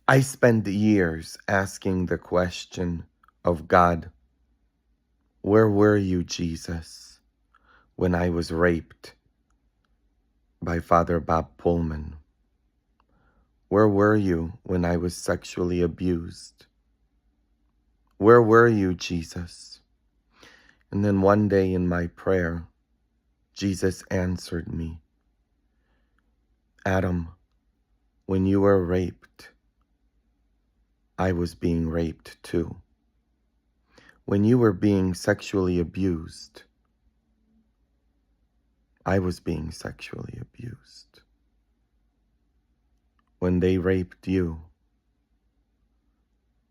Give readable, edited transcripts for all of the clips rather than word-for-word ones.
I spent years asking the question of God, where were you, Jesus, when I was raped by Father Bob Pullman? Where were you when I was sexually abused? Where were you, Jesus? And then one day in my prayer, Jesus answered me, Adam, when you were raped, I was being raped too. When you were being sexually abused, I was being sexually abused. When they raped you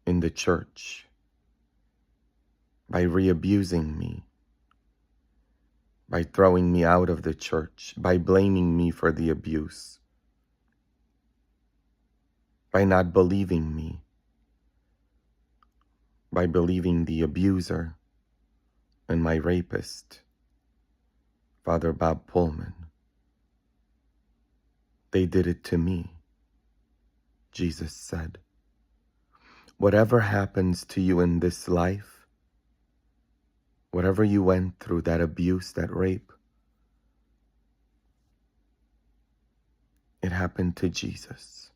in the church by re-abusing me, by throwing me out of the church, by blaming me for the abuse, by not believing me, by believing the abuser and my rapist, Father Bob Pullman. They did it to me, Jesus said. Whatever happens to you in this life, whatever you went through, that abuse, that rape, it happened to Jesus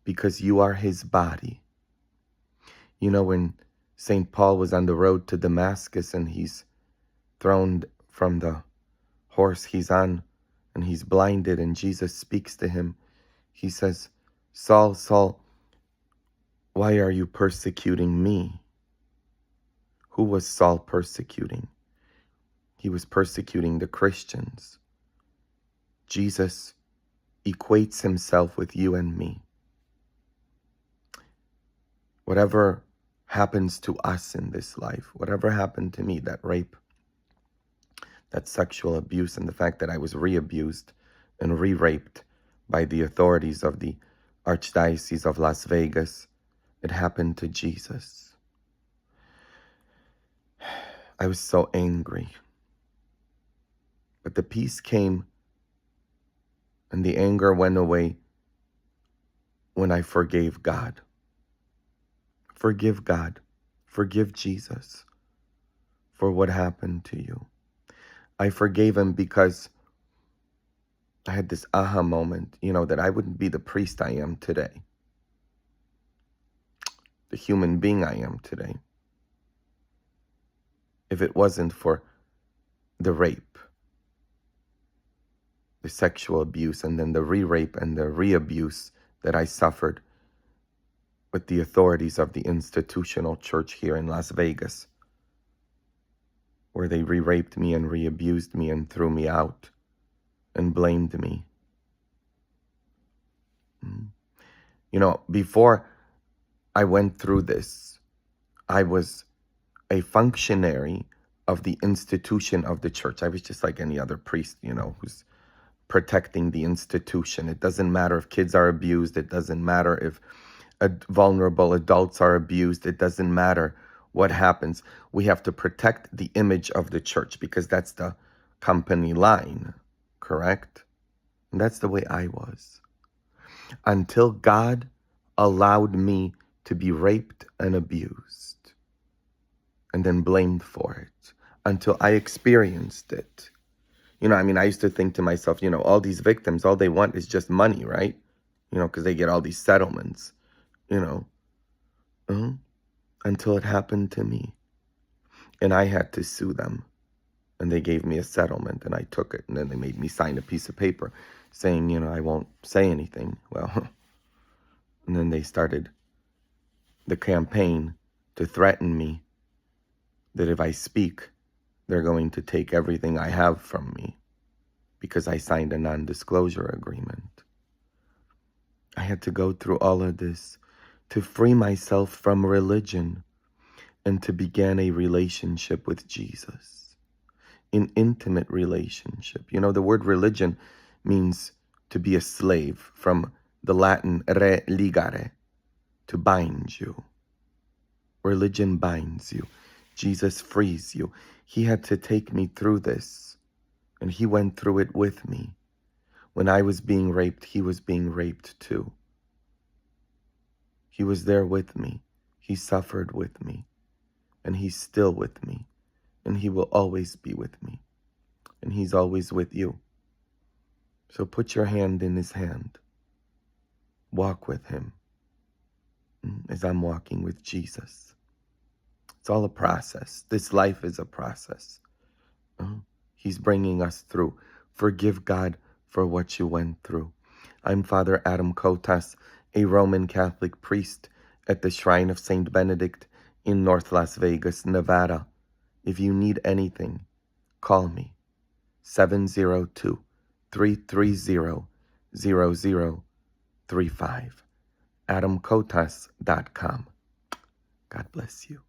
because you are his body. You know, when St. Paul was on the road to Damascus and he's thrown from the horse he's on and he's blinded, and Jesus speaks to him. He says, Saul, Saul, why are you persecuting me? Who was Saul persecuting? He was persecuting the Christians. Jesus equates himself with you and me. Whatever happens to us in this life, whatever happened to me, that rape, that sexual abuse, and the fact that I was re-abused and re-raped by the authorities of the Archdiocese of Las Vegas, it happened to Jesus. I was so angry. But the peace came and the anger went away when I forgave God. Forgive God. Forgive Jesus for what happened to you. I forgave him because I had this aha moment, that I wouldn't be the priest I am today, the human being I am today, if it wasn't for the rape, the sexual abuse, and then the re-rape and the re-abuse that I suffered with the authorities of the institutional church here in Las Vegas, where they re-raped me and re-abused me and threw me out and blamed me. Before I went through this, I was a functionary of the institution of the church. I was just like any other priest, who's protecting the institution. It doesn't matter if kids are abused. It doesn't matter if vulnerable adults are abused. It doesn't matter what happens. We have to protect the image of the church because that's the company line, correct? And that's the way I was. Until God allowed me to be raped and abused and then blamed for it, until I experienced it. I used to think to myself, all these victims, all they want is just money, right? Because they get all these settlements, until it happened to me. And I had to sue them. And they gave me a settlement and I took it. And then they made me sign a piece of paper saying, I won't say anything. Well, and then they started the campaign to threaten me that if I speak, they're going to take everything I have from me because I signed a non-disclosure agreement. I had to go through all of this to free myself from religion and to begin a relationship with Jesus, an intimate relationship. The word religion means to be a slave, from the Latin religare, to bind you. Religion binds you. Jesus frees you. He had to take me through this, and he went through it with me. When I was being raped, he was being raped too. He was there with me. He suffered with me. And he's still with me. And he will always be with me. And he's always with you. So put your hand in his hand. Walk with him as I'm walking with Jesus. It's all a process. This life is a process. He's bringing us through. Forgive God for what you went through. I'm Father Adam Kotas, a Roman Catholic priest at the Shrine of St. Benedict in North Las Vegas, Nevada. If you need anything, call me. 702-330-0035. AdamKotas.com. God bless you.